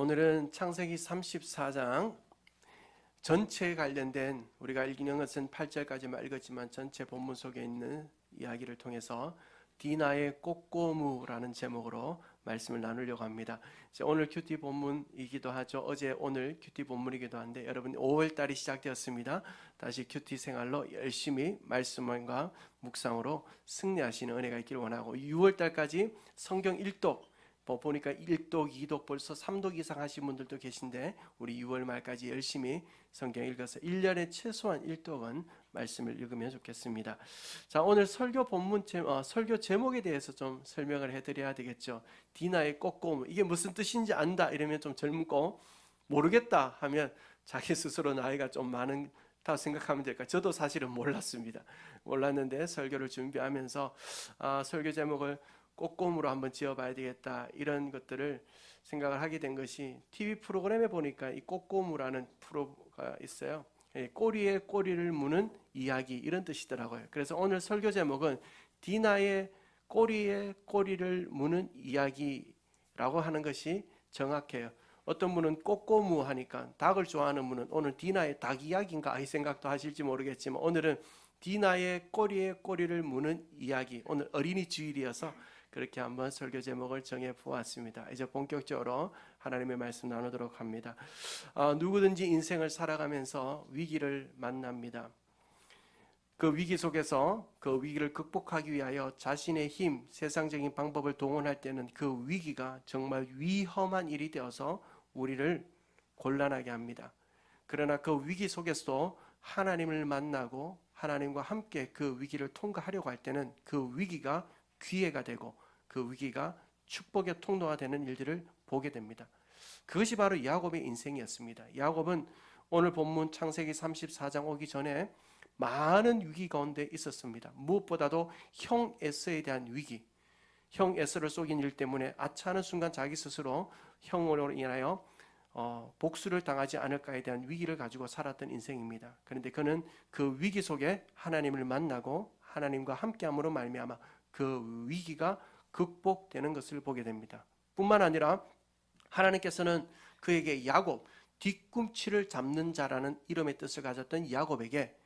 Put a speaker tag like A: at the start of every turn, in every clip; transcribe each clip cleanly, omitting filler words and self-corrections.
A: 오늘은 창세기 34장 전체에 관련된, 우리가 읽는 것은 8절까지만 읽었지만 전체 본문 속에 있는 이야기를 통해서 디나의 꼬꼬무라는 제목으로 말씀을 나누려고 합니다. 오늘 큐티 본문이기도 하죠. 어제 오늘 큐티 본문이기도 한데, 여러분 5월달이 시작되었습니다. 다시 큐티 생활로 열심히 말씀과 묵상으로 승리하시는 은혜가 있기를 원하고, 6월달까지 성경 1독 보니까 1독, 2독, 벌써 3독 이상 하신 분들도 계신데, 우리 6월 말까지 열심히 성경 읽어서 1년에 최소한 1독은 말씀을 읽으면 좋겠습니다. 자, 오늘 설교 설교 제목에 대해서 좀 설명을 해드려야 되겠죠. 디나의 꼬꼬무, 이게 무슨 뜻인지 안다 이러면 좀 젊고, 모르겠다 하면 자기 스스로 나이가 좀 많다 생각하면 될까. 저도 사실은 몰랐는데 설교를 준비하면서 설교 제목을 꼬꼬무로 한번 지어봐야 되겠다, 이런 것들을 생각을 하게 된 것이, TV 프로그램에 보니까 이 꼬꼬무라는 프로가 있어요. 꼬리에 꼬리를 무는 이야기, 이런 뜻이더라고요. 그래서 오늘 설교 제목은 디나의 꼬리에 꼬리를 무는 이야기라고 하는 것이 정확해요. 어떤 분은 꼬꼬무 하니까 닭을 좋아하는 분은 오늘 디나의 닭 이야기인가 이 생각도 하실지 모르겠지만, 오늘은 디나의 꼬리에 꼬리를 무는 이야기, 오늘 어린이 주일이어서 그렇게 한번 설교 제목을 정해 보았습니다. 이제 본격적으로 하나님의 말씀 나누도록 합니다. 누구든지 인생을 살아가면서 위기를 만납니다. 그 위기 속에서 그 위기를 극복하기 위하여 자신의 힘, 세상적인 방법을 동원할 때는 그 위기가 정말 위험한 일이 되어서 우리를 곤란하게 합니다. 그러나 그 위기 속에서도 하나님을 만나고 하나님과 함께 그 위기를 통과하려고 할 때는 그 위기가 기회가 되고 그 위기가 축복의 통로가 되는 일들을 보게 됩니다. 그것이 바로 야곱의 인생이었습니다. 야곱은 오늘 본문 창세기 34장 오기 전에 많은 위기 가운데 있었습니다. 무엇보다도 형 에서에 대한 위기, 형 에서를 속인 일 때문에 아차하는 순간 자기 스스로 형으로 인하여 복수를 당하지 않을까에 대한 위기를 가지고 살았던 인생입니다. 그런데 그는 그 위기 속에 하나님을 만나고 하나님과 함께함으로 말미암아 그 위기가 극복되는 것을 보게 됩니다. 뿐만 아니라 하나님께서는 그에게 야곱, 뒤꿈치를 잡는 자라는 이름의 뜻을 가졌던 야곱에게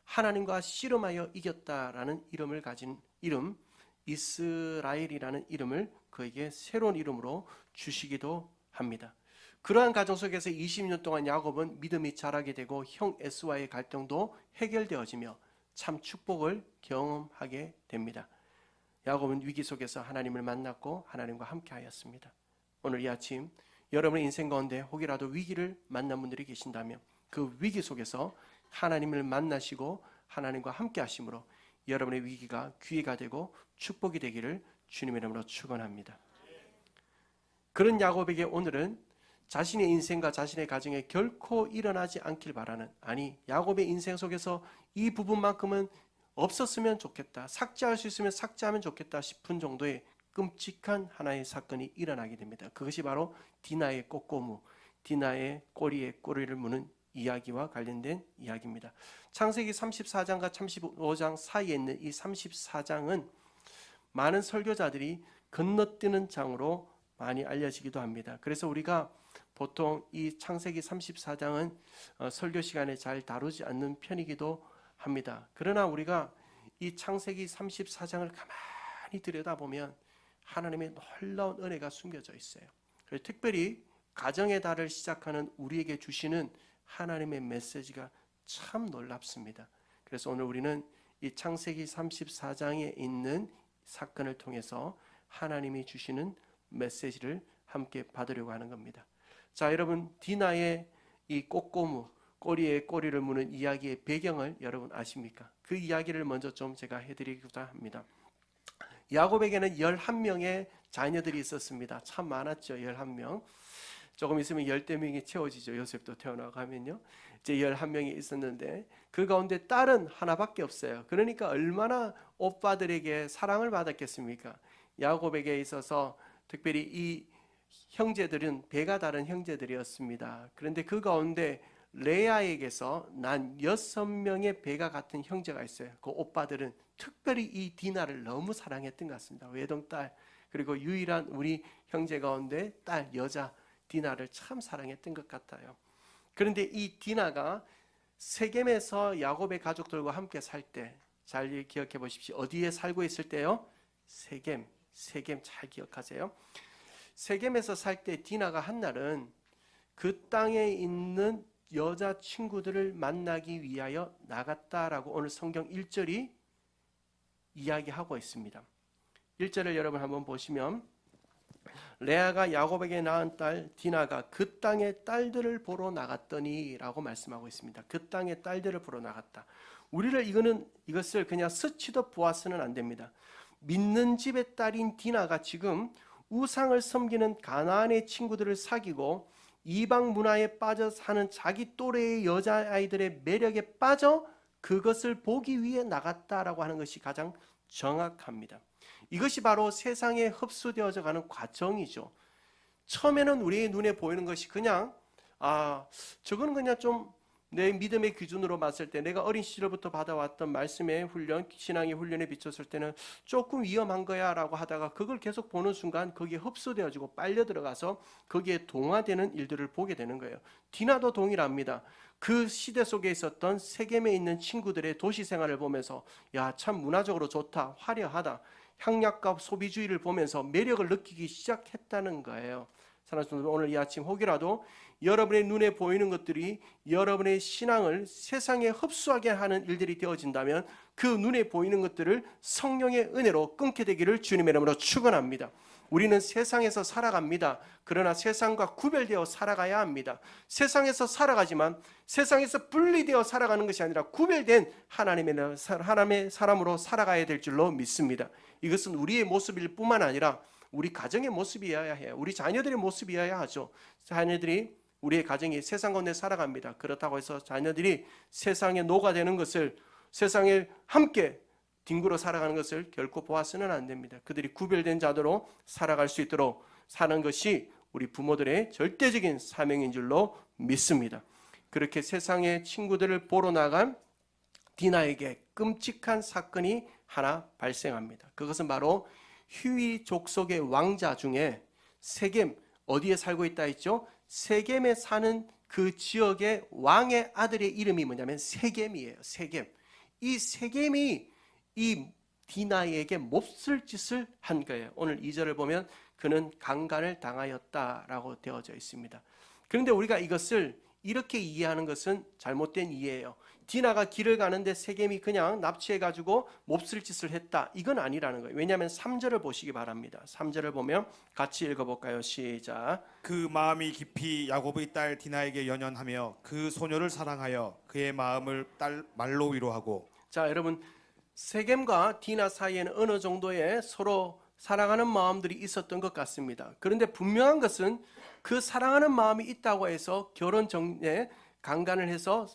A: 하나님과 씨름하여 이겼다라는 이름을 가진 이름, 이스라엘이라는 이름을 그에게 새로운 이름으로 주시기도 합니다. 그러한 과정 속에서 20년 동안 야곱은 믿음이 자라게 되고 형 에서와의 갈등도 해결되어지며 참 축복을 경험하게 됩니다. 야곱은 위기 속에서 하나님을 만났고 하나님과 함께 하였습니다. 오늘 이 아침 여러분의 인생 가운데 혹이라도 위기를 만난 분들이 계신다면 그 위기 속에서 하나님을 만나시고 하나님과 함께 하심으로 여러분의 위기가 기회가 되고 축복이 되기를 주님의 이름으로 축원합니다. 그런 야곱에게 오늘은 자신의 인생과 자신의 가정에 결코 일어나지 않길 바라는, 아니 야곱의 인생 속에서 이 부분만큼은 없었으면 좋겠다, 삭제할 수 있으면 삭제하면 좋겠다 싶은 정도의 끔찍한 하나의 사건이 일어나게 됩니다. 그것이 바로 디나의 꼬꼬무, 디나의 꼬리에 꼬리를 무는 이야기와 관련된 이야기입니다. 창세기 34장과 35장 사이에 있는 이 34장은 많은 설교자들이 건너뛰는 장으로 많이 알려지기도 합니다. 그래서 우리가 보통 이 창세기 34장은 설교 시간에 잘 다루지 않는 편이기도 합니다. 그러나 우리가 이 창세기 34장을 가만히 들여다보면 하나님의 놀라운 은혜가 숨겨져 있어요. 그래서 특별히 가정의 달을 시작하는 우리에게 주시는 하나님의 메시지가 참 놀랍습니다. 그래서 오늘 우리는 이 창세기 34장에 있는 사건을 통해서 하나님이 주시는 메시지를 함께 받으려고 하는 겁니다. 자, 여러분, 디나의 이 꼬꼬무, 꼬리에 꼬리를 무는 이야기의 배경을 여러분 아십니까? 그 이야기를 먼저 좀 제가 해드리고자 합니다. 야곱에게는 11명의 자녀들이 있었습니다. 참 많았죠. 11명. 조금 있으면 10대명이 채워지죠. 요셉도 태어나고 하면요. 이제 11명이 있었는데 그 가운데 딸은 하나밖에 없어요. 그러니까 얼마나 오빠들에게 사랑을 받았겠습니까? 야곱에게 있어서 특별히 이 형제들은 배가 다른 형제들이었습니다. 그런데 그 가운데 레아에게서 난 6명의 배가 같은 형제가 있어요. 그 오빠들은 특별히 이 디나를 너무 사랑했던 것 같습니다. 외동딸, 그리고 유일한 우리 형제 가운데 딸, 여자 디나를 참 사랑했던 것 같아요. 그런데 이 디나가 세겜에서 야곱의 가족들과 함께 살 때, 잘 기억해 보십시오. 어디에 살고 있을 때요? 세겜 잘 기억하세요. 세겜에서 살 때 디나가 한 날은 그 땅에 있는 여자 친구들을 만나기 위하여 나갔다라고 오늘 성경 1절이 이야기하고 있습니다. 1절을 여러분 한번 보시면, 레아가 야곱에게 낳은 딸 디나가 그 땅의 딸들을 보러 나갔더니 라고 말씀하고 있습니다. 그 땅의 딸들을 보러 나갔다. 우리를 이것을 그냥 스치듯 보아서는 안 됩니다. 믿는 집의 딸인 디나가 지금 우상을 섬기는 가나안의 친구들을 사귀고 이방 문화에 빠져 사는 자기 또래의 여자아이들의 매력에 빠져 그것을 보기 위해 나갔다라고 하는 것이 가장 정확합니다. 이것이 바로 세상에 흡수되어져 가는 과정이죠. 처음에는 우리의 눈에 보이는 것이 그냥 저거는 그냥 좀 내 믿음의 기준으로 봤을 때, 내가 어린 시절부터 받아왔던 말씀의 훈련, 신앙의 훈련에 비쳤을 때는 조금 위험한 거야 라고 하다가 그걸 계속 보는 순간 거기에 흡수되어지고 빨려 들어가서 거기에 동화되는 일들을 보게 되는 거예요. 디나도 동일합니다. 그 시대 속에 있었던 세겜에 있는 친구들의 도시 생활을 보면서 야, 참 문화적으로 좋다, 화려하다, 향락과 소비주의를 보면서 매력을 느끼기 시작했다는 거예요. 사랑하는 성도, 오늘 이 아침 혹이라도 여러분의 눈에 보이는 것들이 여러분의 신앙을 세상에 흡수하게 하는 일들이 되어진다면 그 눈에 보이는 것들을 성령의 은혜로 끊게 되기를 주님의 이름으로 축원합니다. 우리는 세상에서 살아갑니다. 그러나 세상과 구별되어 살아가야 합니다. 세상에서 살아가지만 세상에서 분리되어 살아가는 것이 아니라 구별된 하나님의 사람으로 살아가야 될 줄로 믿습니다. 이것은 우리의 모습일 뿐만 아니라 우리 가정의 모습이어야 해요. 우리 자녀들의 모습이어야 하죠. 자녀들이, 우리의 가정이 세상 가운데 살아갑니다. 그렇다고 해서 자녀들이 세상에 녹아되는 것을, 세상에 함께 뒹굴어 살아가는 것을 결코 보아서는 안 됩니다. 그들이 구별된 자도로 살아갈 수 있도록 사는 것이 우리 부모들의 절대적인 사명인 줄로 믿습니다. 그렇게 세상의 친구들을 보러 나간 디나에게 끔찍한 사건이 하나 발생합니다. 그것은 바로 휴이 족속의 왕자 중에 세겜, 어디에 살고 있다 했죠? 세겜에 사는 그 지역의 왕의 아들의 이름이 뭐냐면 세겜이에요. 세겜. 이 세겜이 이 디나에게 몹쓸 짓을 한 거예요. 오늘 2절을 보면 그는 강간을 당하였다라고 되어져 있습니다. 그런데 우리가 이것을 이렇게 이해하는 것은 잘못된 이해예요. 디나가 길을 가는데 세겜이 그냥 납치해가지고 몹쓸 짓을 했다, 이건 아니라는 거예요. 왜냐하면 3절을 보시기 바랍니다. 3절을 보면 같이 읽어볼까요? 시작.
B: 그 마음이 깊이 야곱의 딸 디나에게 연연하며 그 소녀를 사랑하여 그의 마음을 딸 말로 위로하고.
A: 자, 여러분, 세겜과 디나 사이에는 어느 정도의 서로 사랑하는 마음들이 있었던 것 같습니다. 그런데 분명한 것은 그 사랑하는 마음이 있다고 해서 결혼 전에 강간을 해서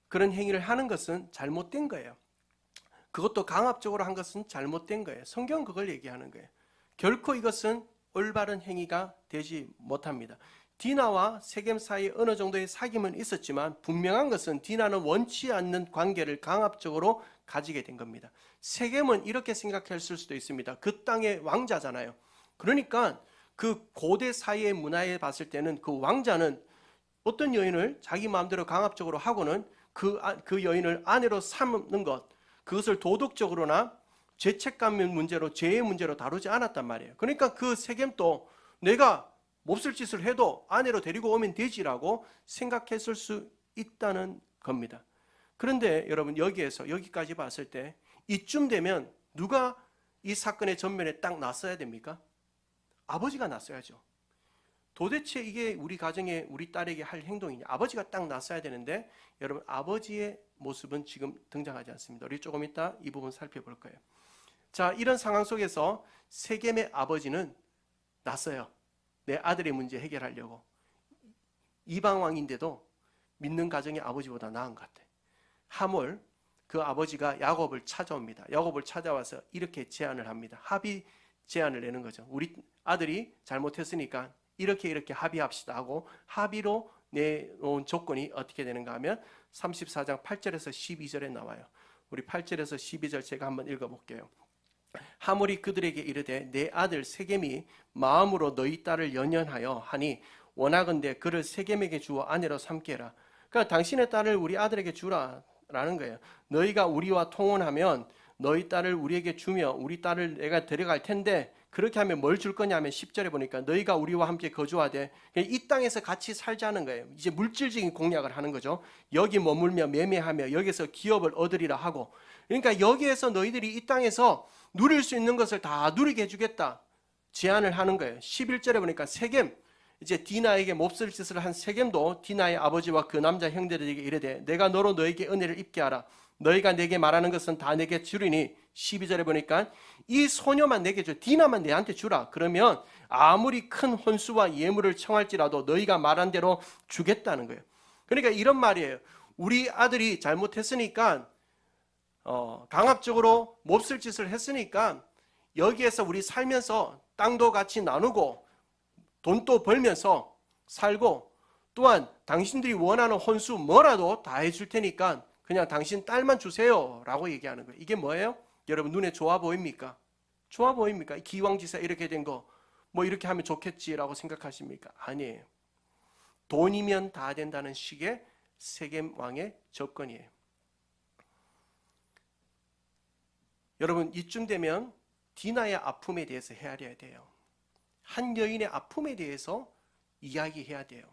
A: 그런 행위를 하는 것은 잘못된 거예요. 그것도 강압적으로 한 것은 잘못된 거예요. 성경은 그걸 얘기하는 거예요. 결코 이것은 올바른 행위가 되지 못합니다. 디나와 세겜 사이에 어느 정도의 사귐은 있었지만 분명한 것은 디나는 원치 않는 관계를 강압적으로 가지게 된 겁니다. 세겜은 이렇게 생각했을 수도 있습니다. 그 땅의 왕자잖아요. 그러니까 그 고대 사회의 문화에 봤을 때는 그 왕자는 어떤 여인을 자기 마음대로 강압적으로 하고는 그 여인을 아내로 삼는 것, 그것을 도덕적으로나 죄책감 문제로, 죄의 문제로 다루지 않았단 말이에요. 그러니까 그 세겜도 내가 몹쓸 짓을 해도 아내로 데리고 오면 되지라고 생각했을 수 있다는 겁니다. 그런데 여러분, 여기까지 봤을 때 이쯤 되면 누가 이 사건의 전면에 딱 나서야 됩니까? 아버지가 나서야죠. 도대체 이게 우리 가정에 우리 딸에게 할 행동이냐? 아버지가 딱 나서야 되는데 여러분, 아버지의 모습은 지금 등장하지 않습니다. 우리 조금 이따 이 부분 살펴볼 거예요. 자, 이런 상황 속에서 세겜의 아버지는 나서요. 내 아들의 문제 해결하려고. 이방왕인데도 믿는 가정의 아버지보다 나은 것 같아. 하몰, 그 아버지가 야곱을 찾아옵니다. 야곱을 찾아와서 이렇게 제안을 합니다. 합의 제안을 내는 거죠. 우리 아들이 잘못했으니까 이렇게 합의합시다 하고 합의로 내놓은 조건이 어떻게 되는가 하면 34장 8절에서 12절에 나와요. 우리 8절에서 12절 제가 한번 읽어볼게요. 하몰이 그들에게 이르되 내 아들 세겜이 마음으로 너희 딸을 연연하여 하니 원하건대 그를 세겜에게 주어 아내로 삼게 해라. 그러니까 당신의 딸을 우리 아들에게 주라라는 거예요. 너희가 우리와 통혼하면 너희 딸을 우리에게 주며 우리 딸을 내가 데려갈 텐데 그렇게 하면 뭘 줄 거냐면 10절에 보니까 너희가 우리와 함께 거주하되 이 땅에서 같이 살자는 거예요. 이제 물질적인 공약을 하는 거죠. 여기 머물며 매매하며 여기서 기업을 얻으리라 하고, 그러니까 여기에서 너희들이 이 땅에서 누릴 수 있는 것을 다 누리게 해주겠다 제안을 하는 거예요. 11절에 보니까 세겜, 이제 디나에게 몹쓸 짓을 한 세겜도 디나의 아버지와 그 남자 형제들에게 이르되 내가 너로 너에게 은혜를 입게 하라. 너희가 내게 말하는 것은 다 내게 주리니 12절에 보니까 이 소녀만 내게 줘. 디나만 내한테 주라. 그러면 아무리 큰 혼수와 예물을 청할지라도 너희가 말한 대로 주겠다는 거예요. 그러니까 이런 말이에요. 우리 아들이 잘못했으니까 강압적으로 몹쓸 짓을 했으니까 여기에서 우리 살면서 땅도 같이 나누고 돈도 벌면서 살고 또한 당신들이 원하는 혼수 뭐라도 다 해줄 테니까 그냥 당신 딸만 주세요 라고 얘기하는 거예요. 이게 뭐예요? 여러분 눈에 좋아 보입니까? 좋아 보입니까? 기왕지사 이렇게 된 거 뭐 이렇게 하면 좋겠지라고 생각하십니까? 아니에요. 돈이면 다 된다는 식의 세겜 왕의 접근이에요. 여러분 이쯤 되면 디나의 아픔에 대해서 헤아려야 돼요. 한 여인의 아픔에 대해서 이야기해야 돼요.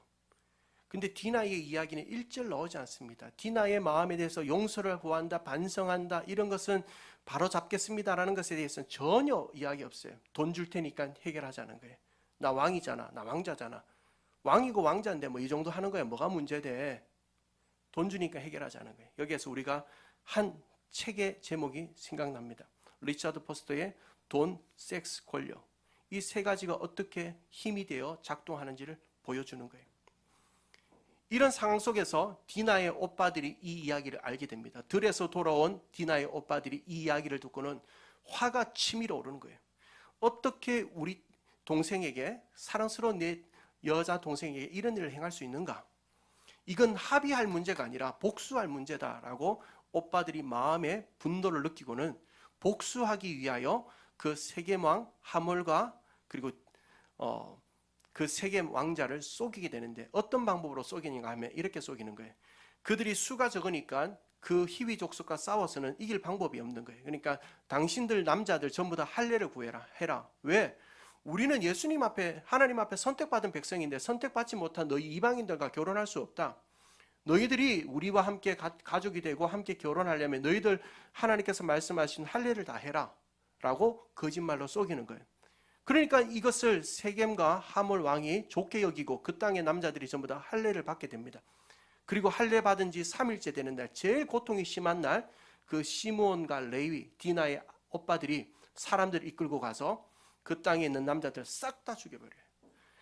A: 근데 디나의 이야기는 1절 나오지 않습니다. 디나의 마음에 대해서 용서를 구한다, 반성한다 이런 것은 바로 잡겠습니다라는 것에 대해서는 전혀 이야기 없어요. 돈 줄 테니까 해결하자는 거예요. 나 왕이잖아, 나 왕자잖아. 왕이고 왕자인데 뭐 이 정도 하는 거야 뭐가 문제돼. 돈 주니까 해결하자는 거예요. 여기에서 우리가 한 책의 제목이 생각납니다. 리차드 포스터의 돈, 섹스, 권력. 이 세 가지가 어떻게 힘이 되어 작동하는지를 보여주는 거예요. 이런 상황 속에서 디나의 오빠들이 이 이야기를 알게 됩니다. 들에서 돌아온 디나의 오빠들이 이 이야기를 듣고는 화가 치밀어 오르는 거예요. 어떻게 우리 동생에게, 사랑스러운 내 여자 동생에게 이런 일을 행할 수 있는가? 이건 합의할 문제가 아니라 복수할 문제다라고 오빠들이 마음의 분노를 느끼고는 복수하기 위하여 그 세겜왕 하몰과 그리고 그 세겜 왕자를 속이게 되는데 어떤 방법으로 속이는가 하면 이렇게 속이는 거예요. 그들이 수가 적으니까 그 희위 족속과 싸워서는 이길 방법이 없는 거예요. 그러니까 당신들 남자들 전부 다 할례를 구해라 해라. 왜? 우리는 예수님 앞에 하나님 앞에 선택받은 백성인데 선택받지 못한 너희 이방인들과 결혼할 수 없다. 너희들이 우리와 함께 가족이 되고 함께 결혼하려면 너희들 하나님께서 말씀하신 할례를 다 해라 라고 거짓말로 속이는 거예요. 그러니까 이것을 세겜과 하몰 왕이 좋게 여기고 그 땅의 남자들이 전부 다 할례를 받게 됩니다. 그리고 할례 받은 지 3일째 되는 날, 제일 고통이 심한 날, 그 시므온과 레위, 디나의 오빠들이 사람들을 이끌고 가서 그 땅에 있는 남자들 싹 다 죽여버려요.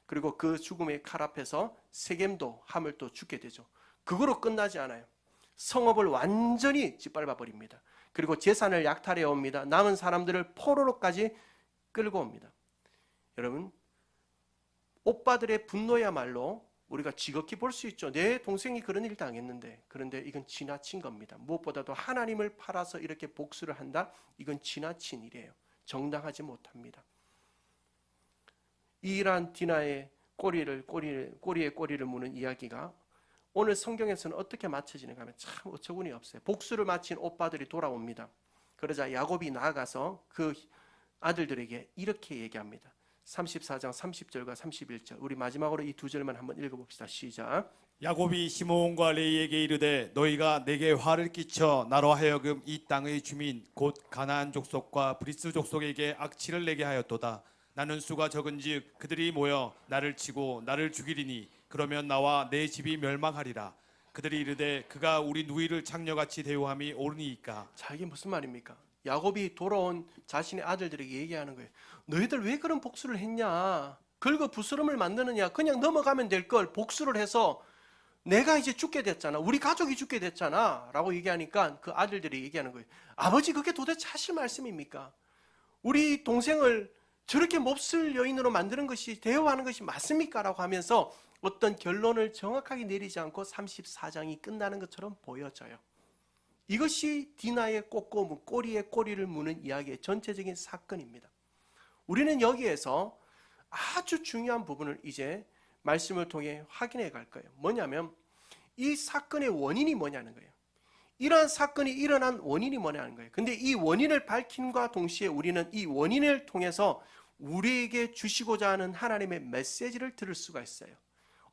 A: 그리고 그 죽음의 칼 앞에서 세겜도 하몰도 죽게 되죠. 그거로 끝나지 않아요. 성읍을 완전히 짓밟아 버립니다. 그리고 재산을 약탈해 옵니다. 남은 사람들을 포로로까지 끌고 옵니다. 여러분, 오빠들의 분노야말로 우리가 지극히 볼 수 있죠. 내 동생이 그런 일 당했는데, 그런데 이건 지나친 겁니다. 무엇보다도 하나님을 팔아서 이렇게 복수를 한다? 이건 지나친 일이에요. 정당하지 못합니다. 이러한 디나의 꼬리에 꼬리를 무는 이야기가 오늘 성경에서는 어떻게 맞춰지는가 하면 참 어처구니 없어요. 복수를 마친 오빠들이 돌아옵니다. 그러자 야곱이 나아가서 그 아들들에게 이렇게 얘기합니다. 34장 30절과 31절. 우리 마지막으로 이 두 절만 한번 읽어봅시다. 시작.
B: 야곱이 시므온과 레이에게 이르되 너희가 내게 화를 끼쳐 나로 하여금 이 땅의 주민 곧 가나안 족속과 브리스 족속에게 악취를 내게 하였도다. 나는 수가 적은즉 그들이 모여 나를 치고 나를 죽이리니 그러면 나와 내 집이 멸망하리라. 그들이 이르되 그가 우리 누이를 창녀같이 대우함이 옳으니이까.
A: 자, 이게 무슨 말입니까? 야곱이 돌아온 자신의 아들들에게 얘기하는 거예요. 너희들 왜 그런 복수를 했냐? 긁어 부스럼을 만드느냐? 그냥 넘어가면 될 걸 복수를 해서 내가 이제 죽게 됐잖아. 우리 가족이 죽게 됐잖아. 라고 얘기하니까 그 아들들이 얘기하는 거예요. 아버지, 그게 도대체 하실 말씀입니까? 우리 동생을 저렇게 몹쓸 여인으로 만드는 것이, 대우하는 것이 맞습니까? 라고 하면서 어떤 결론을 정확하게 내리지 않고 34장이 끝나는 것처럼 보여져요. 이것이 디나의 꼬리에 꼬리를 무는 이야기의 전체적인 사건입니다. 우리는 여기에서 아주 중요한 부분을 이제 말씀을 통해 확인해 갈 거예요. 뭐냐면 이 사건의 원인이 뭐냐는 거예요. 이러한 사건이 일어난 원인이 뭐냐는 거예요. 근데 이 원인을 밝힘과 동시에 우리는 이 원인을 통해서 우리에게 주시고자 하는 하나님의 메시지를 들을 수가 있어요.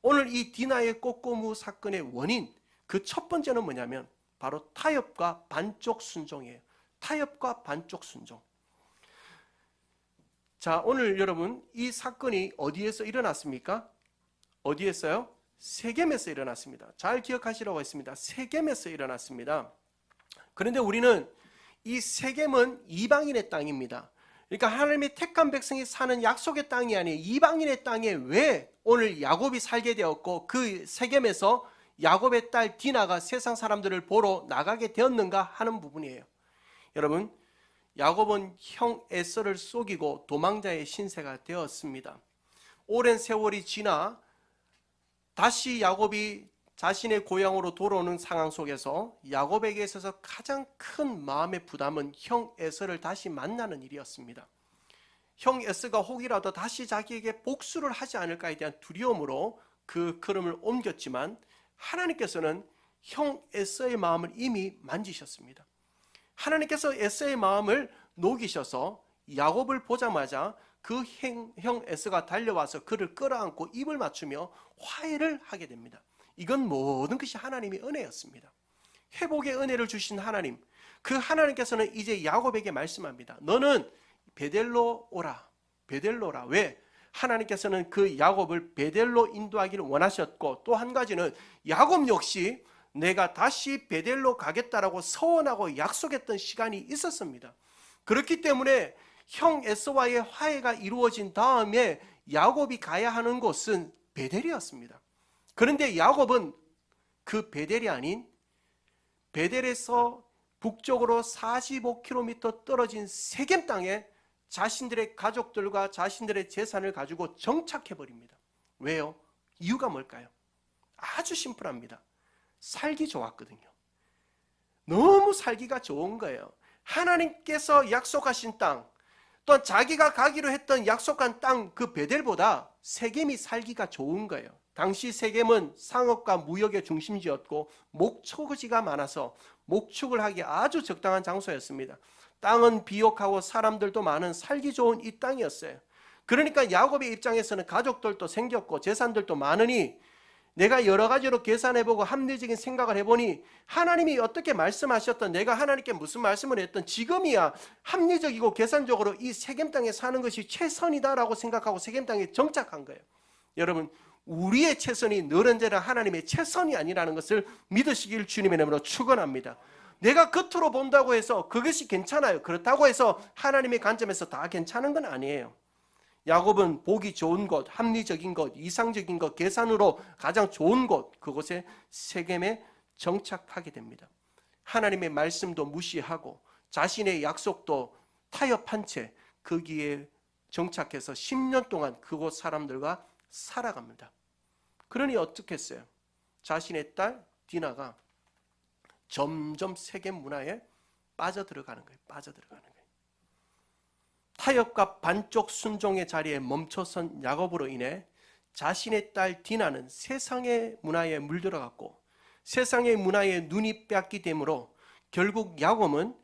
A: 오늘 이 디나의 꼬꼬무 사건의 원인, 그 첫 번째는 뭐냐면 바로 타협과 반쪽 순종이에요. 타협과 반쪽 순종. 자, 오늘 여러분 이 사건이 어디에서 일어났습니까? 어디에서요? 세겜에서 일어났습니다. 잘 기억하시라고 했습니다. 세겜에서 일어났습니다. 그런데 우리는 이 세겜은 이방인의 땅입니다. 그러니까 하나님의 택한 백성이 사는 약속의 땅이 아니에요. 이방인의 땅에 왜 오늘 야곱이 살게 되었고 그 세겜에서 야곱의 딸 디나가 세상 사람들을 보러 나가게 되었는가 하는 부분이에요. 여러분, 야곱은 형 에서를 속이고 도망자의 신세가 되었습니다. 오랜 세월이 지나 다시 야곱이 자신의 고향으로 돌아오는 상황 속에서 야곱에게 있어서 가장 큰 마음의 부담은 형 에서를 다시 만나는 일이었습니다. 형 에서가 혹이라도 다시 자기에게 복수를 하지 않을까에 대한 두려움으로 그 걸음을 옮겼지만 하나님께서는 형 에서의 마음을 이미 만지셨습니다. 하나님께서 에서의 마음을 녹이셔서 야곱을 보자마자 그 형 에서가 달려와서 그를 끌어안고 입을 맞추며 화해를 하게 됩니다. 이건 모든 것이 하나님의 은혜였습니다. 회복의 은혜를 주신 하나님, 그 하나님께서는 이제 야곱에게 말씀합니다. 너는 베델로 오라. 베델로라. 왜? 하나님께서는 그 야곱을 베델로 인도하기를 원하셨고, 또 한 가지는 야곱 역시 내가 다시 베델로 가겠다라고 서원하고 약속했던 시간이 있었습니다. 그렇기 때문에 형 에서와의 화해가 이루어진 다음에 야곱이 가야 하는 곳은 베델이었습니다. 그런데 야곱은 그 베델이 아닌 베델에서 북쪽으로 45km 떨어진 세겜 땅에 자신들의 가족들과 자신들의 재산을 가지고 정착해 버립니다. 왜요? 이유가 뭘까요? 아주 심플합니다. 살기 좋았거든요. 너무 살기가 좋은 거예요. 하나님께서 약속하신 땅, 또한 자기가 가기로 했던 약속한 땅 그 베델보다 세겜이 살기가 좋은 거예요. 당시 세겜은 상업과 무역의 중심지였고 목초지가 많아서 목축을 하기 아주 적당한 장소였습니다. 땅은 비옥하고 사람들도 많은 살기 좋은 이 땅이었어요. 그러니까 야곱의 입장에서는 가족들도 생겼고 재산들도 많으니 내가 여러 가지로 계산해보고 합리적인 생각을 해보니 하나님이 어떻게 말씀하셨던, 내가 하나님께 무슨 말씀을 했던 지금이야 합리적이고 계산적으로 이 세겜 땅에 사는 것이 최선이다라고 생각하고 세겜 땅에 정착한 거예요. 여러분, 우리의 최선이 늘 언제나 하나님의 최선이 아니라는 것을 믿으시길 주님의 이름으로 축원합니다. 내가 겉으로 본다고 해서 그것이 괜찮아요. 그렇다고 해서 하나님의 관점에서 다 괜찮은 건 아니에요. 야곱은 보기 좋은 곳, 합리적인 곳, 이상적인 것, 계산으로 가장 좋은 곳, 그곳에 세겜에 정착하게 됩니다. 하나님의 말씀도 무시하고 자신의 약속도 타협한 채 거기에 정착해서 10년 동안 그곳 사람들과 살아갑니다. 그러니 어떻게 했어요? 자신의 딸 디나가 점점 세겜 문화에 빠져들어가는 거예요. 빠져들어가는 거예요. 타협과 반쪽 순종의 자리에 멈춰선 야곱으로 인해 자신의 딸 디나는 세상의 문화에 물들어갔고 세상의 문화에 눈이 빼앗기 되므로 결국 야곱은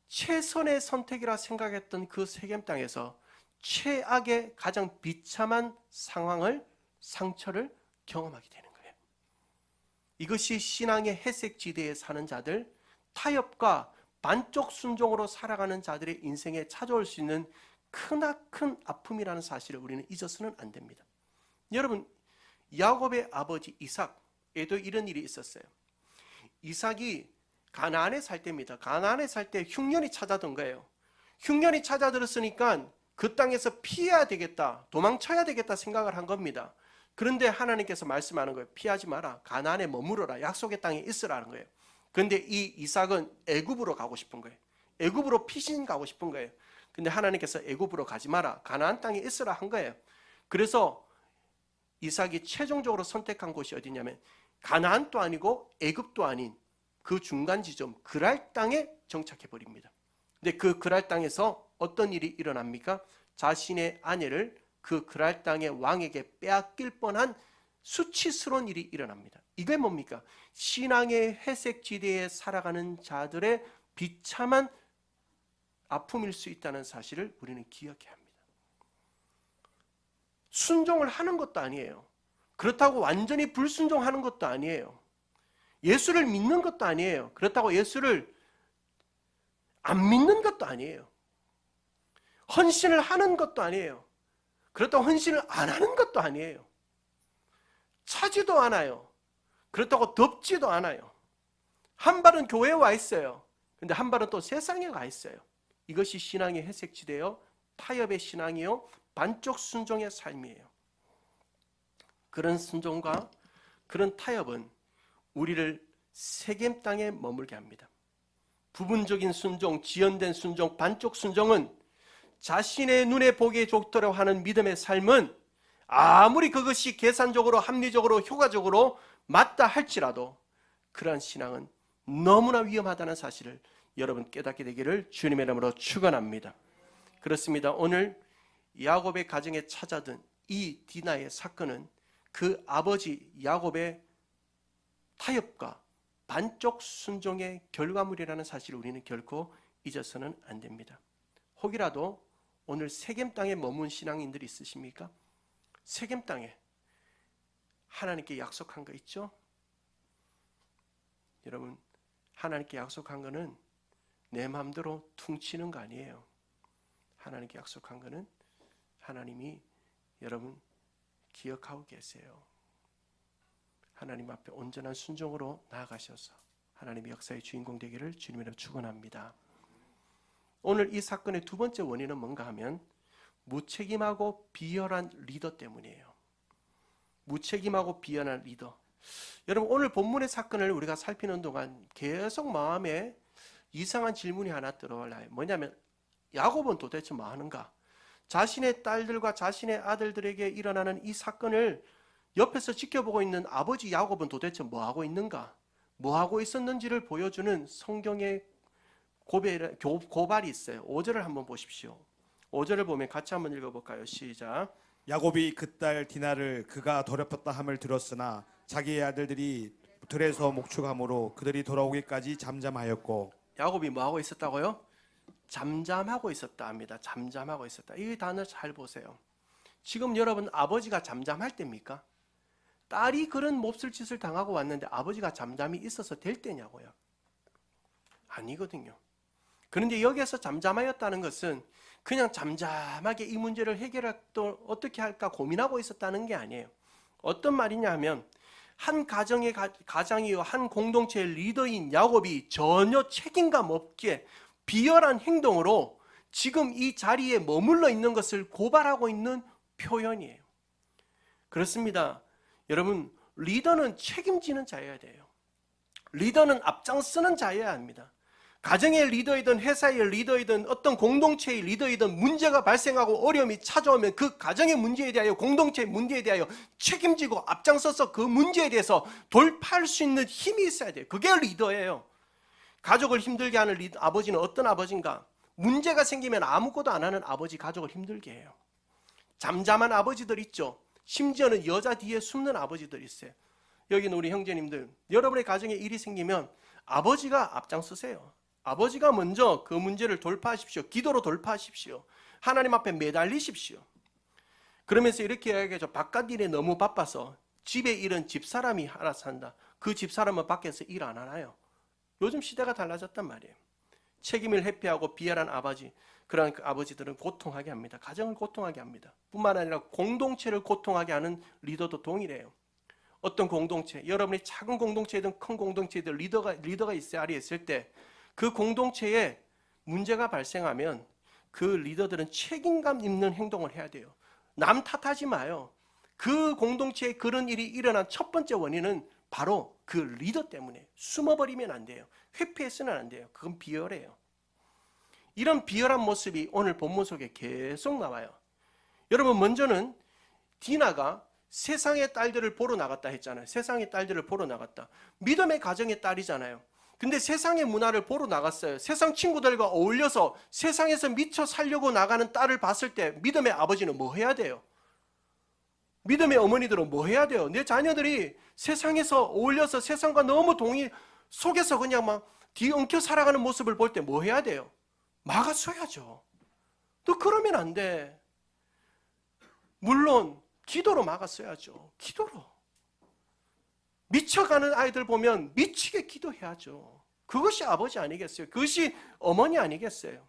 A: 최선의 선택이라 생각했던 그 세겜 땅에서 최악의 가장 비참한 상처를 경험하게 되는 거예요. 이것이 신앙의 회색지대에 사는 자들, 타협과 반쪽 순종으로 살아가는 자들의 인생에 찾아올 수 있는 크나큰 아픔이라는 사실을 우리는 잊어서는 안 됩니다. 여러분, 야곱의 아버지 이삭에도 이런 일이 있었어요. 이삭이 가나안에 살 때입니다. 가나안에 살 때 흉년이 찾아든 거예요. 흉년이 찾아들었으니까 그 땅에서 피해야 되겠다, 도망쳐야 되겠다 생각을 한 겁니다. 그런데 하나님께서 말씀하는 거예요. 피하지 마라. 가나안에 머무르라. 약속의 땅에 있으라는 거예요. 그런데 이 이삭은 애굽으로 가고 싶은 거예요. 애굽으로 피신 가고 싶은 거예요. 근데 하나님께서 애굽으로 가지 마라. 가나안 땅에 있으라 한 거예요. 그래서 이삭이 최종적으로 선택한 곳이 어디냐면 가나안도 아니고 애굽도 아닌 그 중간 지점 그랄 땅에 정착해 버립니다. 근데 그 그랄 땅에서 어떤 일이 일어납니까? 자신의 아내를 그 그랄 땅의 왕에게 빼앗길 뻔한 수치스러운 일이 일어납니다. 이게 뭡니까? 신앙의 회색지대에 살아가는 자들의 비참한 아픔일 수 있다는 사실을 우리는 기억해야 합니다. 순종을 하는 것도 아니에요. 그렇다고 완전히 불순종하는 것도 아니에요. 예수를 믿는 것도 아니에요. 그렇다고 예수를 안 믿는 것도 아니에요. 헌신을 하는 것도 아니에요. 그렇다고 헌신을 안 하는 것도 아니에요. 차지도 않아요. 그렇다고 덥지도 않아요. 한 발은 교회에 와 있어요. 근데 한 발은 또 세상에 가 있어요. 이것이 신앙의 회색지대요, 타협의 신앙이요, 반쪽 순종의 삶이에요. 그런 순종과 그런 타협은 우리를 세겜 땅에 머물게 합니다. 부분적인 순종, 지연된 순종, 반쪽 순종은 자신의 눈에 보기에 좋도록 하는 믿음의 삶은 아무리 그것이 계산적으로, 합리적으로, 효과적으로 맞다 할지라도 그러한 신앙은 너무나 위험하다는 사실을 여러분 깨닫게 되기를 주님의 이름으로 축원합니다. 그렇습니다. 오늘 야곱의 가정에 찾아든 이 디나의 사건은 그 아버지 야곱의 타협과 반쪽 순종의 결과물이라는 사실을 우리는 결코 잊어서는 안 됩니다. 혹이라도 오늘 세겜 땅에 머문 신앙인들이 있으십니까? 세겜 땅에 하나님께 약속한 거 있죠? 여러분, 하나님께 약속한 거는 내 마음대로 퉁치는 거 아니에요. 하나님께 약속한 거는 하나님이 여러분 기억하고 계세요. 하나님 앞에 온전한 순종으로 나아가셔서 하나님의 역사의 주인공 되기를 주님으로 축원합니다. 오늘 이 사건의 두 번째 원인은 뭔가 하면 무책임하고 비열한 리더 때문이에요. 무책임하고 비열한 리더. 여러분, 오늘 본문의 사건을 우리가 살피는 동안 계속 마음에 이상한 질문이 하나 들어와요. 뭐냐면 야곱은 도대체 뭐 하는가? 자신의 딸들과 자신의 아들들에게 일어나는 이 사건을 옆에서 지켜보고 있는 아버지 야곱은 도대체 뭐 하고 있는가? 뭐 하고 있었는지를 보여주는 성경의 고발이 있어요. 5절을 한번 보십시오. 5절을 보면 같이 한번 읽어볼까요? 시작.
B: 야곱이 그 딸 디나를 그가 더럽혔다 함을 들었으나 자기의 아들들이 들에서 목축함으로 그들이 돌아오기까지 잠잠하였고.
A: 야곱이 뭐 하고 있었다고요? 잠잠하고 있었다 합니다. 잠잠하고 있었다. 이 단어 잘 보세요. 지금 여러분 아버지가 잠잠할 때입니까? 딸이 그런 몹쓸 짓을 당하고 왔는데 아버지가 잠잠히 있어서 될 때냐고요? 아니거든요. 그런데 여기에서 잠잠하였다는 것은 그냥 잠잠하게 이 문제를 해결할 또 어떻게 할까 고민하고 있었다는 게 아니에요. 어떤 말이냐 하면 한 가정의 가장이요 한 공동체의 리더인 야곱이 전혀 책임감 없게 비열한 행동으로 지금 이 자리에 머물러 있는 것을 고발하고 있는 표현이에요. 그렇습니다. 여러분, 리더는 책임지는 자여야 돼요. 리더는 앞장서는 자여야 합니다. 가정의 리더이든 회사의 리더이든 어떤 공동체의 리더이든 문제가 발생하고 어려움이 찾아오면 그 가정의 문제에 대하여 공동체의 문제에 대하여 책임지고 앞장서서 그 문제에 대해서 돌파할 수 있는 힘이 있어야 돼요. 그게 리더예요. 가족을 힘들게 하는 아버지는 어떤 아버지인가? 문제가 생기면 아무것도 안 하는 아버지 가족을 힘들게 해요. 잠잠한 아버지들 있죠. 심지어는 여자 뒤에 숨는 아버지들 있어요. 여기는 우리 형제님들, 여러분의 가정에 일이 생기면 아버지가 앞장서세요. 아버지가 먼저 그 문제를 돌파하십시오. 기도로 돌파하십시오. 하나님 앞에 매달리십시오. 그러면서 이렇게 이야기하죠. 바깥 일에 너무 바빠서 집의 일은 집사람이 알아서 한다. 그 집사람은 밖에서 일 안 하나요? 요즘 시대가 달라졌단 말이에요. 책임을 회피하고 비열한 아버지, 그런 아버지들은 고통하게 합니다. 가정을 고통하게 합니다. 뿐만 아니라 공동체를 고통하게 하는 리더도 동일해요. 어떤 공동체, 여러분의 작은 공동체든 큰 공동체든 리더가 있어야 아래 있을 때 그 공동체에 문제가 발생하면 그 리더들은 책임감 있는 행동을 해야 돼요. 남 탓하지 마요. 그 공동체에 그런 일이 일어난 첫 번째 원인은 바로 그 리더 때문에 숨어버리면 안 돼요. 회피해서는 안 돼요. 그건 비열해요. 이런 비열한 모습이 오늘 본문 속에 계속 나와요. 여러분, 먼저는 디나가 세상의 딸들을 보러 나갔다 했잖아요. 세상의 딸들을 보러 나갔다. 믿음의 가정의 딸이잖아요. 근데 세상의 문화를 보러 나갔어요. 세상 친구들과 어울려서 세상에서 미쳐 살려고 나가는 딸을 봤을 때 믿음의 아버지는 뭐 해야 돼요? 믿음의 어머니들은 뭐 해야 돼요? 내 자녀들이 세상에서 어울려서 세상과 너무 속에서 그냥 막 뒤엉켜 살아가는 모습을 볼 때 뭐 해야 돼요? 막아서야죠. 너 그러면 안 돼. 물론 기도로 막았어야죠. 기도로. 미쳐가는 아이들 보면 미치게 기도해야죠. 그것이 아버지 아니겠어요? 그것이 어머니 아니겠어요?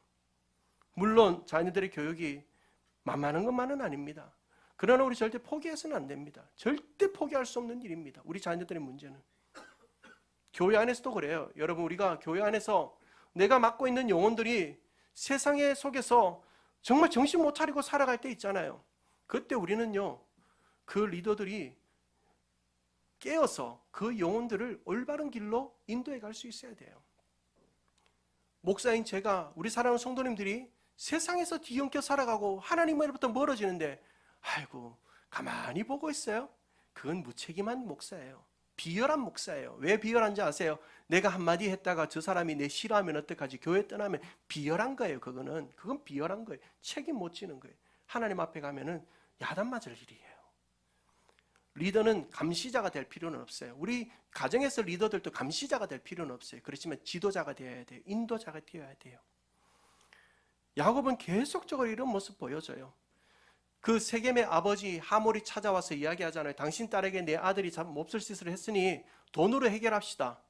A: 물론 자녀들의 교육이 만만한 것만은 아닙니다. 그러나 우리 절대 포기해서는 안 됩니다. 절대 포기할 수 없는 일입니다. 우리 자녀들의 문제는. 교회 안에서도 그래요. 여러분, 우리가 교회 안에서 내가 맡고 있는 영혼들이 세상의 속에서 정말 정신 못 차리고 살아갈 때 있잖아요. 그때 우리는요, 그 리더들이 깨어서 그 영혼들을 올바른 길로 인도해 갈 수 있어야 돼요. 목사인 제가, 우리 사랑하는 성도님들이 세상에서 뒤엉켜 살아가고 하나님으로부터 멀어지는데 아이고 가만히 보고 있어요? 그건 무책임한 목사예요. 비열한 목사예요. 왜 비열한지 아세요? 내가 한마디 했다가 저 사람이 내 싫어하면 어떡하지? 교회 떠나면 비열한 거예요. 그건 비열한 거예요. 책임 못 지는 거예요. 하나님 앞에 가면은 야단 맞을 일이에요. 리더는 감시자가 될 필요는 없어요. 우리 가정에서 리더들도 감시자가 될 필요는 없어요. 그렇지만 지도자가 되어야 돼요. 인도자가 되어야 돼요. 야곱은 계속적으로 이런 모습 보여줘요. 그 세겜의 아버지 하몰이 찾아와서 이야기하잖아요. 당신 딸에게 내 아들이 참 몹쓸 짓을 했으니 돈으로 해결합시다.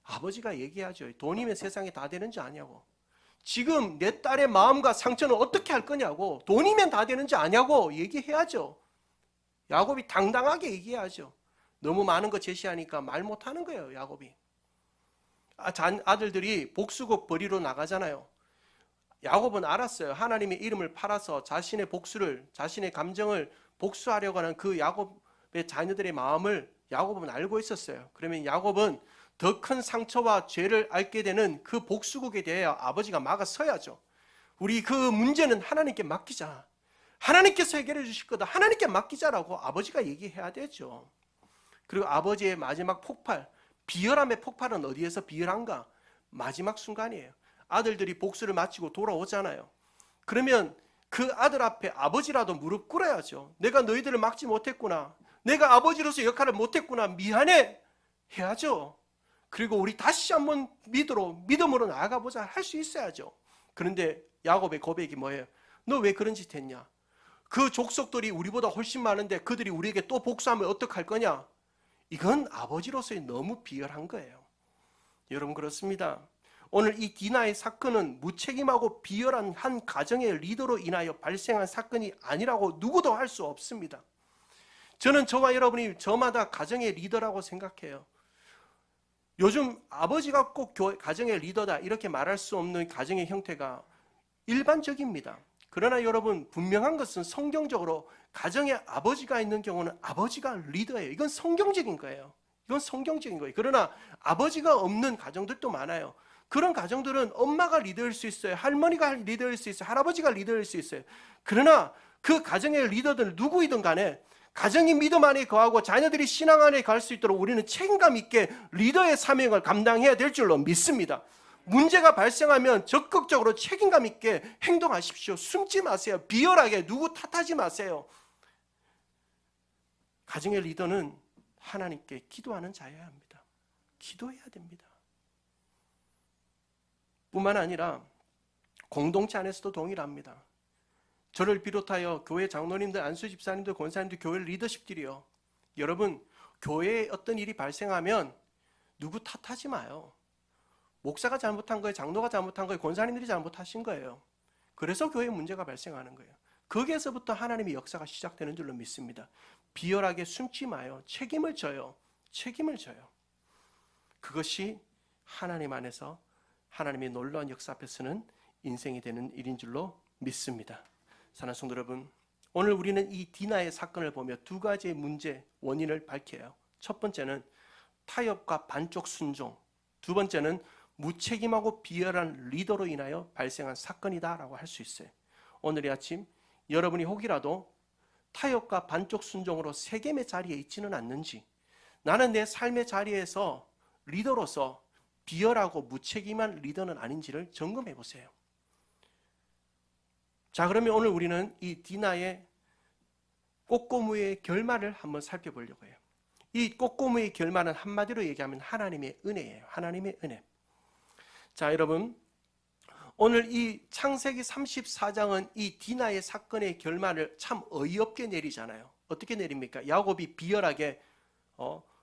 A: 아버지가 얘기하죠. 돈이면 세상에 다 되는지 아냐고. 지금 내 딸의 마음과 상처는 어떻게 할 거냐고. 돈이면 다 되는지 아냐고 얘기해야죠. 야곱이 당당하게 얘기해야죠. 너무 많은 거 제시하니까 말 못하는 거예요. 야곱이. 아들들이 복수국 벌이로 나가잖아요. 야곱은 알았어요. 하나님의 이름을 팔아서 자신의 복수를, 자신의 감정을 복수하려고 하는 그 야곱의 자녀들의 마음을 야곱은 알고 있었어요. 그러면 야곱은 더 큰 상처와 죄를 앓게 되는 그 복수국에 대해 아버지가 막아서야죠. 우리 그 문제는 하나님께 맡기자. 하나님께서 해결해 주실 거다. 하나님께 맡기자라고 아버지가 얘기해야 되죠. 그리고 아버지의 마지막 폭발, 비열함의 폭발은 어디에서 비열한가? 마지막 순간이에요. 아들들이 복수를 마치고 돌아오잖아요. 그러면 그 아들 앞에 아버지라도 무릎 꿇어야죠. 내가 너희들을 막지 못했구나. 내가 아버지로서 역할을 못했구나. 미안해. 해야죠. 그리고 우리 다시 한번 믿음으로 나아가보자 할 수 있어야죠. 그런데 야곱의 고백이 뭐예요? 너 왜 그런 짓 했냐? 그 족속들이 우리보다 훨씬 많은데 그들이 우리에게 또 복수하면 어떡할 거냐? 이건 아버지로서의 너무 비열한 거예요. 여러분 그렇습니다. 오늘 이 디나의 사건은 무책임하고 비열한 한 가정의 리더로 인하여 발생한 사건이 아니라고 누구도 할 수 없습니다. 저는 저와 여러분이 저마다 가정의 리더라고 생각해요. 요즘 아버지가 꼭 가정의 리더다 이렇게 말할 수 없는 가정의 형태가 일반적입니다. 그러나 여러분 분명한 것은 성경적으로 가정에 아버지가 있는 경우는 아버지가 리더예요. 이건 성경적인 거예요. 이건 성경적인 거예요. 그러나 아버지가 없는 가정들도 많아요. 그런 가정들은 엄마가 리더일 수 있어요. 할머니가 리더일 수 있어요. 할아버지가 리더일 수 있어요. 그러나 그 가정의 리더들 누구이든 간에 가정이 믿음 안에 거하고 자녀들이 신앙 안에 갈 수 있도록 우리는 책임감 있게 리더의 사명을 감당해야 될 줄로 믿습니다. 문제가 발생하면 적극적으로 책임감 있게 행동하십시오. 숨지 마세요. 비열하게 누구 탓하지 마세요. 가정의 리더는 하나님께 기도하는 자여야 합니다. 기도해야 됩니다. 뿐만 아니라 공동체 안에서도 동일합니다. 저를 비롯하여 교회 장로님들, 안수 집사님들, 권사님들, 교회 리더십들이요. 여러분, 교회에 어떤 일이 발생하면 누구 탓하지 마요. 목사가 잘못한 거예요. 장로가 잘못한 거예요. 권사님들이 잘못하신 거예요. 그래서 교회에 문제가 발생하는 거예요. 거기에서부터 하나님의 역사가 시작되는 줄로 믿습니다. 비열하게 숨지 마요. 책임을 져요. 책임을 져요. 그것이 하나님 안에서 하나님의 놀라운 역사 앞에서는 인생이 되는 일인 줄로 믿습니다. 사랑하는 성도 여러분, 오늘 우리는 이 디나의 사건을 보며 두 가지의 문제, 원인을 밝혀요. 첫 번째는 타협과 반쪽 순종, 두 번째는 무책임하고 비열한 리더로 인하여 발생한 사건이다라고 할 수 있어요. 오늘 이 아침 여러분이 혹이라도 타협과 반쪽 순종으로 세겜의 자리에 있지는 않는지, 나는 내 삶의 자리에서 리더로서 비열하고 무책임한 리더는 아닌지를 점검해 보세요. 자, 그러면 오늘 우리는 이 디나의 꼬꼬무의 결말을 한번 살펴보려고 해요. 이 꼬꼬무의 결말은 한마디로 얘기하면 하나님의 은혜예요. 하나님의 은혜. 자, 여러분, 오늘 이 창세기 34장은 이 디나의 사건의 결말을 참 어이없게 내리잖아요. 어떻게 내립니까? 야곱이 비열하게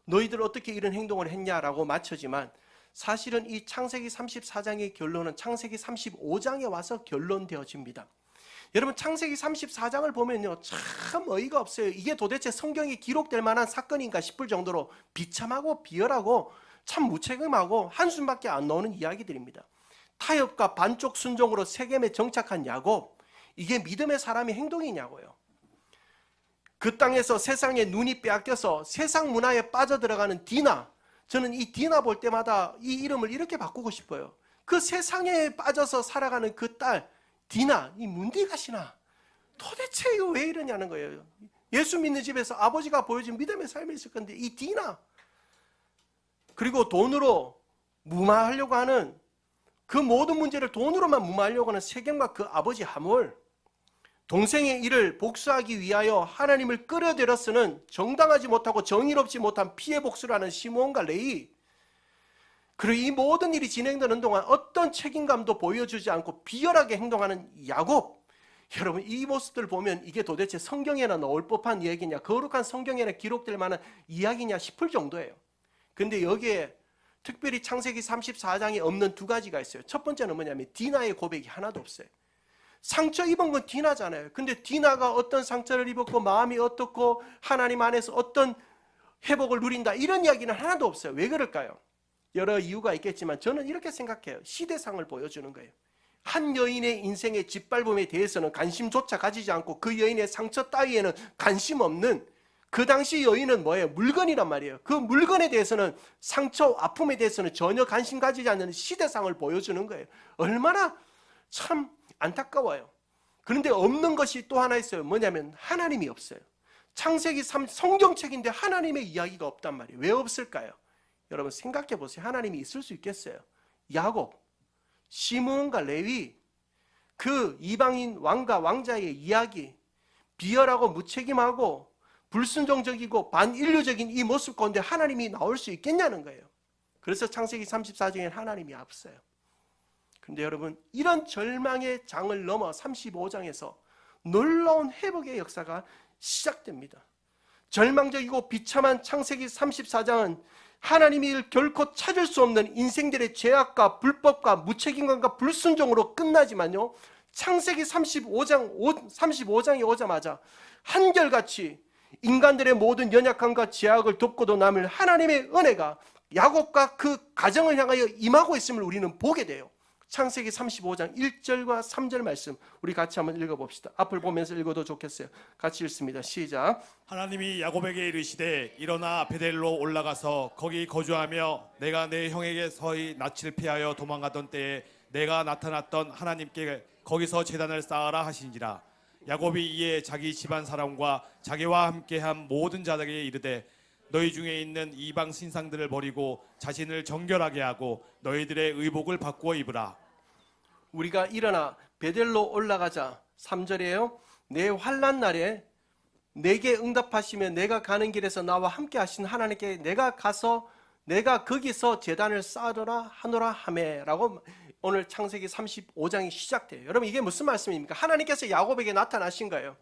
A: 너희들 어떻게 이런 행동을 했냐라고 맞춰지만, 사실은 이 창세기 34장의 결론은 창세기 35장에 와서 결론되어집니다. 여러분, 창세기 34장을 보면요, 참 어이가 없어요. 이게 도대체 성경에 기록될 만한 사건인가 싶을 정도로 비참하고 비열하고 참 무책임하고 한숨밖에 안 나오는 이야기들입니다. 타협과 반쪽 순종으로 세겜에 정착한 야곱, 이게 믿음의 사람의 행동이냐고요. 그 땅에서 세상의 눈이 빼앗겨서 세상 문화에 빠져들어가는 디나, 저는 이 디나 볼 때마다 이 이름을 이렇게 바꾸고 싶어요. 그 세상에 빠져서 살아가는 그 딸 디나, 이 문디가시나 도대체 이거 왜 이러냐는 거예요. 예수 믿는 집에서 아버지가 보여준 믿음의 삶이 있을 건데 이 디나, 그리고 돈으로 무마하려고 하는 그 모든 문제를 돈으로만 무마하려고 하는 세겜과 그 아버지 하몰, 동생의 일을 복수하기 위하여 하나님을 끌어들여 쓰는 정당하지 못하고 정의롭지 못한 피해 복수를 하는 시므온과 레위, 그리고 이 모든 일이 진행되는 동안 어떤 책임감도 보여주지 않고 비열하게 행동하는 야곱. 여러분, 이 모습들 보면 이게 도대체 성경에나 나올 법한 이야기냐, 거룩한 성경에나 기록될 만한 이야기냐 싶을 정도예요. 근데 여기에 특별히 창세기 34장에 없는 두 가지가 있어요. 첫 번째는 뭐냐면 디나의 고백이 하나도 없어요. 상처 입은 건 디나잖아요. 근데 디나가 어떤 상처를 입었고 마음이 어떻고 하나님 안에서 어떤 회복을 누린다, 이런 이야기는 하나도 없어요. 왜 그럴까요? 여러 이유가 있겠지만 저는 이렇게 생각해요. 시대상을 보여주는 거예요. 한 여인의 인생의 짓밟음에 대해서는 관심조차 가지지 않고 그 여인의 상처 따위에는 관심 없는, 그 당시 여인은 뭐예요? 물건이란 말이에요. 그 물건에 대해서는, 상처, 아픔에 대해서는 전혀 관심 가지지 않는 시대상을 보여주는 거예요. 얼마나 참 안타까워요. 그런데 없는 것이 또 하나 있어요. 뭐냐면 하나님이 없어요. 창세기 3 성경책인데 하나님의 이야기가 없단 말이에요. 왜 없을까요? 여러분 생각해 보세요. 하나님이 있을 수 있겠어요? 야곱, 시므온과 레위, 그 이방인 왕과 왕자의 이야기, 비열하고 무책임하고 불순종적이고 반인류적인 이 모습 가운데 하나님이 나올 수 있겠냐는 거예요. 그래서 창세기 34장에는 하나님이 없어요. 그런데 여러분, 이런 절망의 장을 넘어 35장에서 놀라운 회복의 역사가 시작됩니다. 절망적이고 비참한 창세기 34장은 하나님이 결코 찾을 수 없는 인생들의 죄악과 불법과 무책임감과 불순종으로 끝나지만요, 창세기 35장에 오자마자 한결같이 인간들의 모든 연약함과 죄악을 덮고도 남을 하나님의 은혜가 야곱과 그 가정을 향하여 임하고 있음을 우리는 보게 돼요. 창세기 35장 1절과 3절 말씀 우리 같이 한번 읽어봅시다. 앞을 보면서 읽어도 좋겠어요. 같이 읽습니다. 시작.
B: 하나님이 야곱에게 이르시되 일어나 베델로 올라가서 거기 거주하며 내가 내 형에게 서히 낯을 피하여 도망가던 때에 내가 나타났던 하나님께 거기서 제단을 쌓아라 하신지라. 야곱이 이에 자기 집안 사람과 자기와 함께한 모든 자들에게 이르되 너희 중에 있는 이방 신상들을 버리고 자신을 정결하게 하고 너희들의 의복을 바꾸어 입으라.
A: 우리가 일어나 베델로 올라가자. 3절이에요. 내 환난 날에 내게 응답하시며 내가 가는 길에서 나와 함께 하신 하나님께 내가 가서 내가 거기서 제단을 쌓으라 하노라 하매라고 오늘 창세기 35장이 시작돼요. 여러분 이게 무슨 말씀입니까? 하나님께서 야곱에게 나타나신 거예요.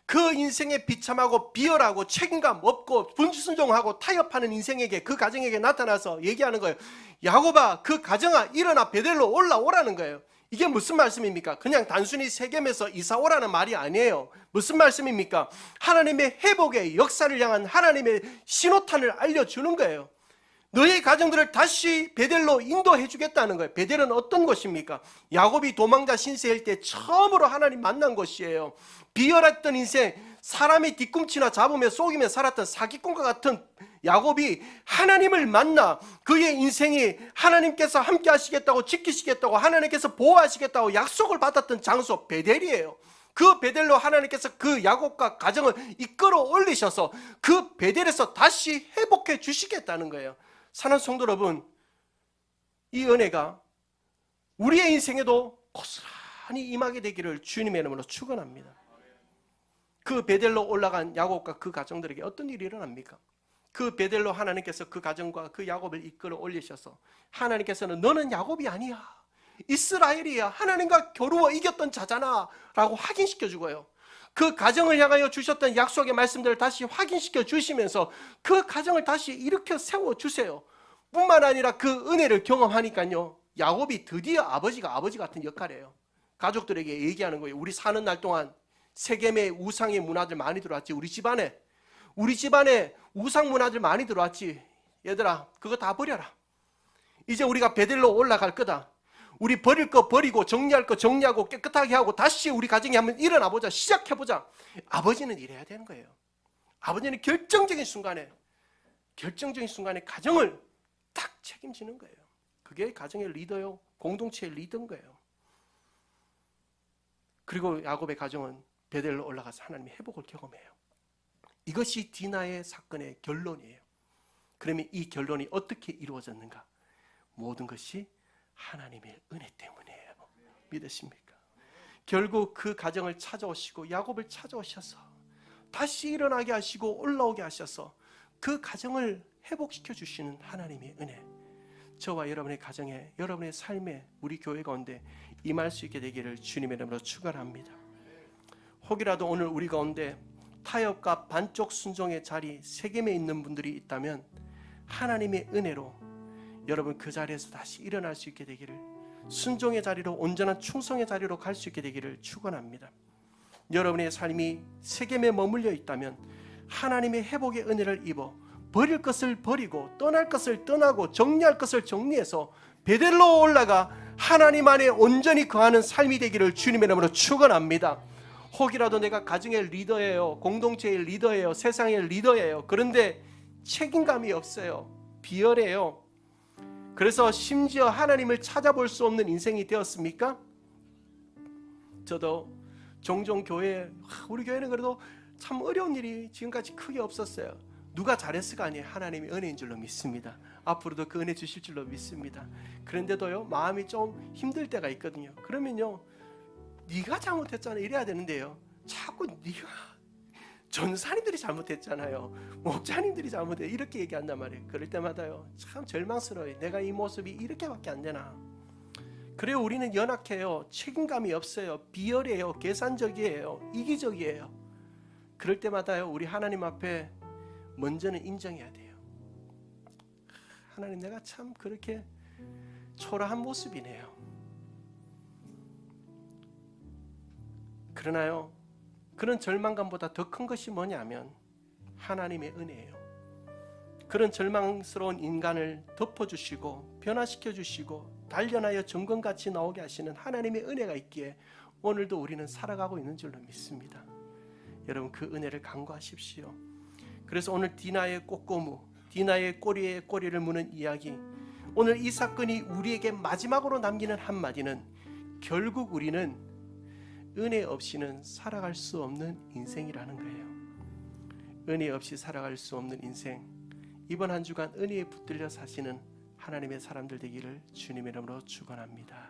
A: 그 인생에 비참하고 비열하고 책임감 없고 불순종하고 타협하는 인생에게, 그 가정에게 나타나서 얘기하는 거예요. 야곱아, 그 가정아, 일어나 베델로 올라오라는 거예요. 이게 무슨 말씀입니까? 그냥 단순히 세겜에서 이사 오라는 말이 아니에요. 무슨 말씀입니까? 하나님의 회복의 역사를 향한 하나님의 신호탄을 알려주는 거예요. 너의 가정들을 다시 베델로 인도해 주겠다는 거예요. 베델은 어떤 곳입니까? 야곱이 도망자 신세일 때 처음으로 하나님 만난 곳이에요. 비열했던 인생, 사람이 뒤꿈치나 잡으며 속이며 살았던 사기꾼과 같은 야곱이 하나님을 만나 그의 인생이 하나님께서 함께 하시겠다고, 지키시겠다고, 하나님께서 보호하시겠다고 약속을 받았던 장소 베델이에요. 그 베델로 하나님께서 그 야곱과 가정을 이끌어 올리셔서 그 베델에서 다시 회복해 주시겠다는 거예요. 사랑하는 성도 여러분, 이 은혜가 우리의 인생에도 고스란히 임하게 되기를 주님의 이름으로 축원합니다. 그 베델로 올라간 야곱과 그 가정들에게 어떤 일이 일어납니까? 그 베델로 하나님께서 그 가정과 그 야곱을 이끌어 올리셔서 하나님께서는 너는 야곱이 아니야, 이스라엘이야, 하나님과 겨루어 이겼던 자잖아 라고 확인시켜 주고요, 그 가정을 향하여 주셨던 약속의 말씀들을 다시 확인시켜 주시면서 그 가정을 다시 일으켜 세워 주세요. 뿐만 아니라 그 은혜를 경험하니까요, 야곱이 드디어 아버지 같은 역할이에요. 가족들에게 얘기하는 거예요. 우리 사는 날 동안 세겜의 우상의 문화들 많이 들어왔지. 우리 집안에 우상 문화들 많이 들어왔지. 얘들아, 그거 다 버려라. 이제 우리가 베델로 올라갈 거다. 우리 버릴 거 버리고 정리할 거 정리하고 깨끗하게 하고 다시 우리 가정에 한번 일어나 보자. 시작해 보자. 아버지는 이래야 되는 거예요. 아버지는 결정적인 순간에 가정을 딱 책임지는 거예요. 그게 가정의 리더요, 공동체의 리더인 거예요. 그리고 야곱의 가정은 베델로 올라가서 하나님의 회복을 경험해요. 이것이 디나의 사건의 결론이에요. 그러면 이 결론이 어떻게 이루어졌는가? 모든 것이 하나님의 은혜 때문이에요. 믿으십니까? 결국 그 가정을 찾아오시고 야곱을 찾아오셔서 다시 일어나게 하시고 올라오게 하셔서 그 가정을 회복시켜 주시는 하나님의 은혜, 저와 여러분의 가정에, 여러분의 삶에, 우리 교회 가운데 임할 수 있게 되기를 주님의 이름으로 축원합니다. 혹이라도 오늘 우리 가운데 타협과 반쪽 순종의 자리, 세겜에 있는 분들이 있다면 하나님의 은혜로 여러분 그 자리에서 다시 일어날 수 있게 되기를, 순종의 자리로, 온전한 충성의 자리로 갈 수 있게 되기를 축원합니다. 여러분의 삶이 세겜에 머물러 있다면 하나님의 회복의 은혜를 입어 버릴 것을 버리고 떠날 것을 떠나고 정리할 것을 정리해서 베델로 올라가 하나님 안에 온전히 거하는 삶이 되기를 주님의 이름으로 축원합니다. 혹이라도 내가 가정의 리더예요, 공동체의 리더예요, 세상의 리더예요. 그런데 책임감이 없어요. 비열해요. 그래서 심지어 하나님을 찾아볼 수 없는 인생이 되었습니까? 저도 종종 우리 교회는 그래도 참 어려운 일이 지금까지 크게 없었어요. 누가 잘했을까 아니에요. 하나님이 은혜인 줄로 믿습니다. 앞으로도 그 은혜 주실 줄로 믿습니다. 그런데도요, 마음이 좀 힘들 때가 있거든요. 그러면요, 네가 잘못했잖아 이래야 되는데요, 자꾸 네가, 전사님들이 잘못했잖아요, 목자님들이 잘못해, 이렇게 얘기한단 말이에요. 그럴 때마다요, 참 절망스러워요. 내가 이 모습이 이렇게밖에 안 되나. 그래요, 우리는 연약해요. 책임감이 없어요. 비열해요. 계산적이에요. 이기적이에요. 그럴 때마다요, 우리 하나님 앞에 먼저는 인정해야 돼요. 하나님, 내가 참 그렇게 초라한 모습이네요. 그러나요, 그런 절망감보다 더 큰 것이 뭐냐면 하나님의 은혜예요. 그런 절망스러운 인간을 덮어주시고 변화시켜주시고 단련하여 정금같이 나오게 하시는 하나님의 은혜가 있기에 오늘도 우리는 살아가고 있는 줄로 믿습니다. 여러분, 그 은혜를 간구하십시오. 그래서 오늘 디나의 꼬꼬무, 디나의 꼬리에 꼬리를 무는 이야기, 오늘 이 사건이 우리에게 마지막으로 남기는 한마디는 결국 우리는 은혜 없이는 살아갈 수 없는 인생이라는 거예요. 은혜 없이 살아갈 수 없는 인생, 이번 한 주간 은혜에 붙들려 사시는 하나님의 사람들 되기를 주님의 이름으로 축원합니다.